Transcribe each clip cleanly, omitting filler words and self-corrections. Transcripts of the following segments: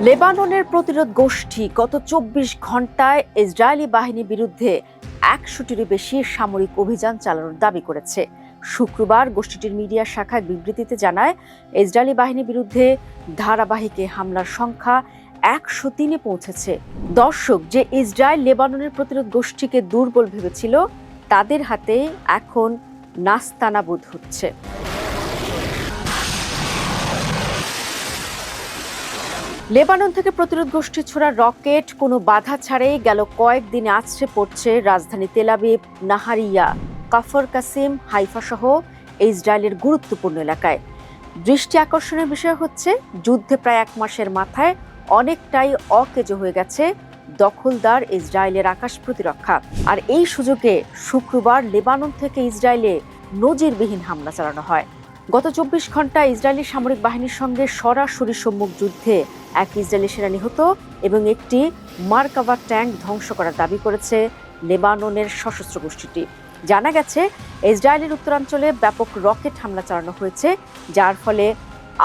লেবাননের প্রতিরোধ গোষ্ঠী গত ২৪ ঘন্টায় ইসরায়েলি বাহিনীর বিরুদ্ধে ১০০টিরও বেশি সামরিক অভিযান চালানোর দাবি করেছে। শুক্রবার গোষ্ঠীটির মিডিয়া শাখায় বিবৃতিতে জানায়, ইসরায়েলি বাহিনীর বিরুদ্ধে ধারাবাহিক হামলার সংখ্যা ১০৩-এ পৌঁছেছে। দর্শক, যে ইসরায়েল লেবাননের প্রতিরোধ গোষ্ঠীকে দুর্বল ভেবেছিল, তাদের হাতে এখন নাস্তানাবুদ হচ্ছে। লেবানন থেকে প্রতিরোধ গোষ্ঠী ছোড়া রকেট কোনো বাধা ছাড়াই গেল কয়েকদিনে আছড়ে পড়ছে রাজধানী Tel Aviv, Nahariya, Kafr Qasim, Haifa সহ ইসরায়েলের গুরুত্বপূর্ণ এলাকায়। দৃষ্টি আকর্ষণের বিষয় হচ্ছে, যুদ্ধে প্রায় ১ মাসের মাথায় অনেকটাই অকেজো হয়ে গেছে দখলদার ইসরায়েলের আকাশ প্রতিরক্ষা। আর এই সুযোগে শুক্রবার লেবানন থেকে ইসরায়েলে নজিরবিহীন হামলা চালানো হয়। গত ২৪ ঘন্টায় ইসরায়েলি সামরিক বাহিনীর সঙ্গে সরাসরি সম্মুখ যুদ্ধে এক ইসরায়েলি সেনা নিহত এবং একটি মার্কাভা ট্যাঙ্ক ধ্বংস করার দাবি করেছে লেবাননের সশস্ত্র গোষ্ঠীটি। জানা গেছে, ইসরায়েলের উত্তরাঞ্চলে ব্যাপক রকেট হামলা চালানো হয়েছে, যার ফলে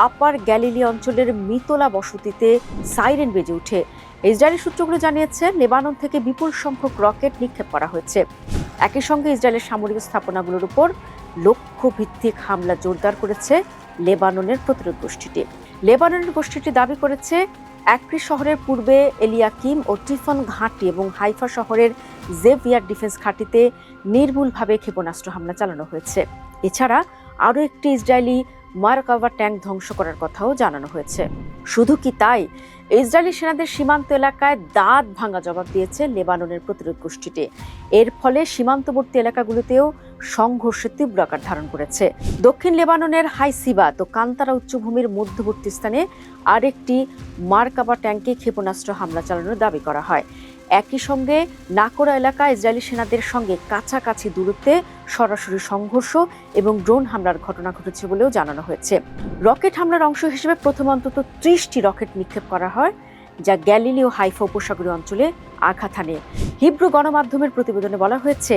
আপার গ্যালিলি অঞ্চলের মিতলা বসতিতে সাইরেন বেজে ওঠে। ইসরায়েলি সূত্রগুলো জানিয়েছে, লেবানন থেকে বিপুল সংখ্যক রকেট নিক্ষেপ করা হয়েছে। একই সঙ্গে ইসরায়েলের সামরিক স্থাপনাগুলোর উপর লক্ষ্যভিত্তিক হামলা জোরদার করেছে লেবাননের প্রতিরোধ গোষ্ঠীটি। লেবাননের গোষ্ঠীটি দাবি করেছে, অ্যাক্রি শহরের পূর্বে এলিয়াকিম ও টিফন ঘাঁটি এবং হাইফা শহরের জেভিয়ার ডিফেন্স ঘাঁটিতে নির্ভুলভাবে ক্ষেপণাস্ত্র হামলা চালানো হয়েছে। এছাড়া আরও একটি ইসরায়েলি মার্কাভা ট্যাঙ্ক ধ্বংস করার কথাও জানানো হয়েছে। শুধু কি তাই, ইসরায়েলি সেনাদের সীমান্ত এলাকায় দাঁত ভাঙা জবাব দিয়েছে লেবাননের প্রতিরোধ গোষ্ঠীটি। এর ফলে সীমান্তবর্তী এলাকাগুলোতেও সংঘর্ষের তীব্র আকার ধারণ করেছে। দক্ষিণ লেবাননের হাইসিবাত ও কান্তারা উচ্চভূমির মধ্যবর্তী স্থানে আরেকটি মার্কাভা ট্যাঙ্কে ক্ষেপণাস্ত্র হামলা চালানোর দাবি করা হয়। একই সঙ্গে নাকোরা এলাকায় ইসরায়েলি সেনাদের সঙ্গে কাছাকাছি দূরত্বে সরাসরি সংঘর্ষ এবং ড্রোন হামলার ঘটনা ঘটেছে বলেও জানানো হয়েছে। রকেট হামলার অংশ হিসেবে প্রথম অন্তত ৩০টি রকেট নিক্ষেপ করা হয়, যা গ্যালিলি ও হাইফা উপসাগরীয় অঞ্চলে আঘাত হানে। হিব্রু গণমাধ্যমের প্রতিবেদনে বলা হয়েছে,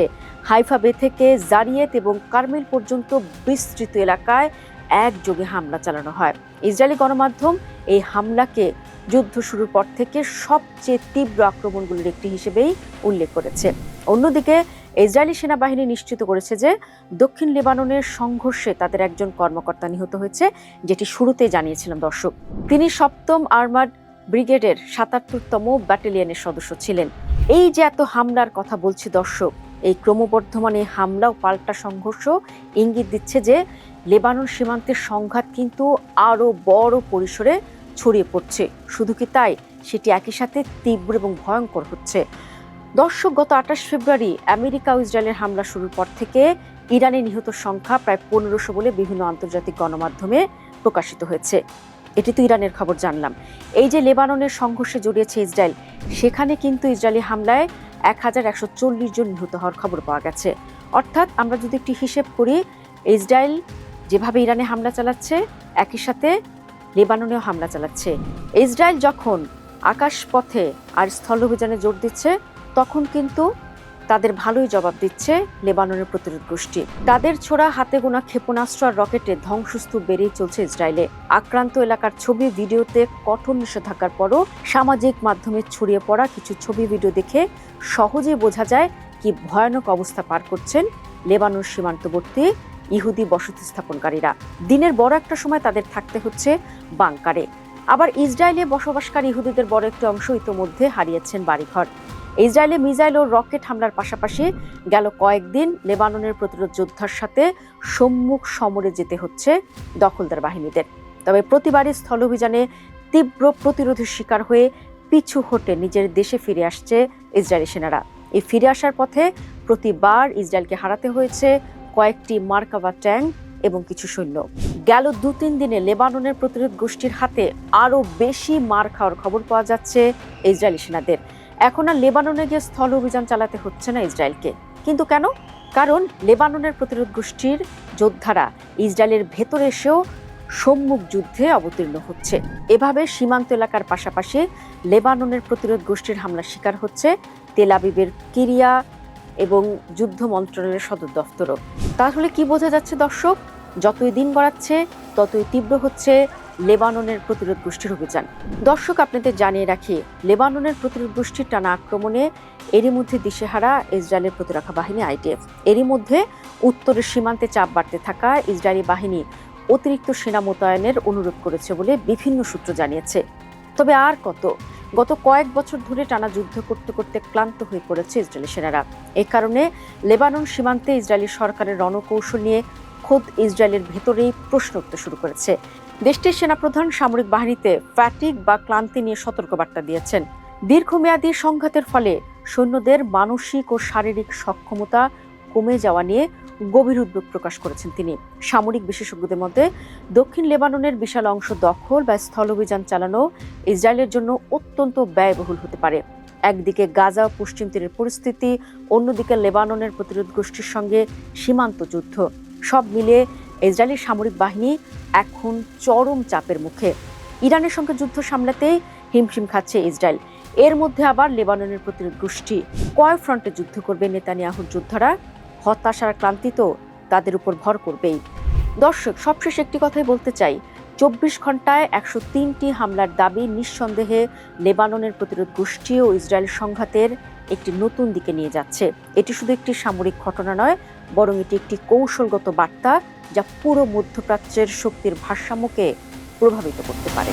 হাইফা বে থেকে জারিয়েত এবং কার্মেল পর্যন্ত বিস্তৃত এলাকায় একযোগে হামলা চালানো হয়। ইসরায়েলি গণমাধ্যম এই হামলাকে যুদ্ধ শুরুর পর থেকে সবচেয়ে তীব্র আক্রমণগুলির একটি হিসেবেই উল্লেখ করেছে। অন্যদিকে ইসরায়েলি সেনাবাহিনী নিশ্চিত করেছে যে দক্ষিণ লেবাননের সংঘর্ষে তাদের একজন কর্মকর্তা নিহত হয়েছে, যেটি শুরুতেই জানিয়েছিলাম দর্শক। তিনি ৭ম আর্মার্ড ব্রিগেডের ৭৭তম ব্যাটালিয়নের সদস্য ছিলেন। এই যে এত হামলার কথা বলছি দর্শক, এই ক্রমবর্ধমান এই হামলা ও পাল্টা সংঘর্ষ ইঙ্গিত দিচ্ছে যে লেবানন সীমান্তের সংঘাত কিন্তু আরও বড় পরিসরে ছড়িয়ে পড়ছে। শুধু কি তাই, সেটি একই সাথে তীব্র এবং ভয়ঙ্কর হচ্ছে। দর্শক, গত ২৮ ফেব্রুয়ারি আমেরিকা ও ইসরায়েলের হামলা শুরুর পর থেকে ইরানে নিহত সংখ্যা প্রায় ১৫০০ বলে বিভিন্ন আন্তর্জাতিক গণমাধ্যমে প্রকাশিত হয়েছে। এটি তো ইরানের খবর জানলাম। এই যে লেবাননের সংঘর্ষে জড়িয়েছে ইসরায়েল, সেখানে কিন্তু ইসরায়েলি হামলায় ১১৪০ জন নিহত হওয়ার খবর পাওয়া গেছে। অর্থাৎ আমরা যদি একটি হিসেব করি, ইসরায়েল যেভাবে ইরানে হামলা চালাচ্ছে, একই সাথে লেবাননেও হামলা চালাচ্ছে। ইসরায়েল যখন আকাশপথে আর স্থল অভিযানে জোর দিচ্ছে, তখন কিন্তু তাদের ভালোই জবাব দিচ্ছে লেবাননের প্রতিরোধ গোষ্ঠী। তাদের ছোড়া হাতে গোনা ক্ষেপণাস্ত্র আর রকেটে ধ্বংসস্তূপ বেড়েই চলছে ইসরায়েলে। আক্রান্ত এলাকার ছবি ভিডিওতে কঠোর নিষেধাজ্ঞার পরও সামাজিক মাধ্যমে ছড়িয়ে পড়া কিছু ছবি ভিডিও দেখে সহজেই বোঝা যায় কি ভয়ানক অবস্থা পার করছেন লেবানন সীমান্তবর্তী ইহুদি বসতি স্থাপনকারীরা। দিনের বড় একটা সময় তাদের থাকতে হচ্ছে বাংকারে। আবার ইসরায়েলে বসবাসকারী ইহুদিদের বড় একটি অংশ ইতোমধ্যে হারিয়েছেন বাড়িঘর। ইসরায়েলে মিসাইল ও রকেট হামলার পাশাপাশি গেল কয়েকদিন লেবাননের প্রতিরোধ যোদ্ধার সাথে সম্মুখ সমরে যেতে হচ্ছে দখলদার বাহিনীদের। তবে প্রতিবারই স্থল অভিযানে তীব্র প্রতিরোধের শিকার হয়ে পিছু হটে নিজের দেশে ফিরে আসছে ইসরায়েলি সেনারা। এই ফিরে আসার পথে প্রতিবার ইসরায়েলকে হারাতে হয়েছে কয়েকটি মার্কাভা ট্যাঙ্ক এবং কিছু সৈন্য। গেল ২-৩ দিনে লেবাননের প্রতিরোধ গোষ্ঠীর হাতে আরও বেশি মার খাওয়ার খবর পাওয়া যাচ্ছে ইসরায়েলি সেনাদের। এখন আর লেবাননে গিয়ে স্থল অভিযান চালাতে হচ্ছে না ইসরায়েলকে। কিন্তু কেন? কারণ লেবাননের প্রতিরোধ গোষ্ঠীর যোদ্ধারা ইসরায়েলের ভেতরে এসেও সম্মুখ যুদ্ধে অবতীর্ণ হচ্ছে। এভাবে সীমান্ত এলাকার পাশাপাশি লেবাননের প্রতিরোধ গোষ্ঠীর হামলার শিকার হচ্ছে তেল আবিবের কিরিয়া এবং যুদ্ধ মন্ত্রণালয়ের সদর দফতরও। তাহলে কি বোঝা যাচ্ছে দর্শক? যতই দিন গড়াচ্ছে ততই তীব্র হচ্ছে লেবাননের প্রতিরোধ গোষ্ঠীর অভিযান। দর্শক, আপনাদের জানিয়ে রাখি, লেবাননের প্রতিরোধ গোষ্ঠীর টানা আক্রমণে এরই মধ্যে দিশেহারা ইসরায়েলের প্রতিরক্ষা বাহিনী আইডিএফ। এরই মধ্যে উত্তরের সীমান্তে চাপ বাড়তে থাকা ইসরায়েলি বাহিনী অতিরিক্ত সেনা মোতায়েনের অনুরোধ করেছে বলে বিভিন্ন সূত্র জানিয়েছে। তবে আর গত কয়েক বছর ধরে টানা যুদ্ধ করতে করতে ক্লান্ত হয়ে পড়েছে ইসরায়েলি সেনারা। এই কারণে লেবানন সীমান্তে ইসরায়েলি সরকারের রণকৌশল নিয়ে খোদ ইসরায়েলের ভেতরেই প্রশ্ন উঠতে শুরু করেছে। দেশটির সেনাপ্রধান সামরিক বাহিনীতে ফ্যাটিগ বা ক্লান্তি নিয়ে সতর্কবার্তা দিয়েছেন। দীর্ঘমেয়াদী সংঘাতের ফলে সৈন্যদের মানসিক ও শারীরিক সক্ষমতা কমে যাওয়া নিয়ে গভীর উদ্বেগ প্রকাশ করেছেন তিনি। সামরিক বিশেষজ্ঞদের মধ্যে দক্ষিণ লেবাননের বিশাল অংশ দখল বা স্থল অভিযান চালানো ইসরায়েলের জন্য অত্যন্ত ব্যয়বহুল হতে পারে। একদিকে গাজা ও পশ্চিম তীরের পরিস্থিতি, অন্যদিকে লেবাননের প্রতিরোধ গোষ্ঠীর সঙ্গে সীমান্ত যুদ্ধ, সব মিলিয়ে ইসরায়েলি সামরিক বাহিনী এখন চরম চাপের মুখে। ইরানের সঙ্গে যুদ্ধ সামলাতেই হিমশিম খাচ্ছে ইসরায়েল। এর মধ্যে আবার লেবাননের প্রতিরোধ গোষ্ঠী। কয় ফ্রন্টে যুদ্ধ করবে নেতানিয়াহুর যোদ্ধারা? হতাশার ক্লান্তি তো তাদের উপর ভর করবেই। দর্শক, সবশেষ একটি কথাই বলতে চাই, 24 ঘন্টায় 103টি হামলার দাবি নিঃসন্দেহে লেবাননের প্রতিরোধ গোষ্ঠী ও ইসরায়েল সংঘাতের একটি নতুন দিকে নিয়ে যাচ্ছে। এটি শুধু একটি সামরিক ঘটনা নয়, বরং এটি একটি কৌশলগত বার্তা যা পুরো মধ্যপ্রাচ্যের শক্তির ভারসাম্যকে প্রভাবিত করতে পারে।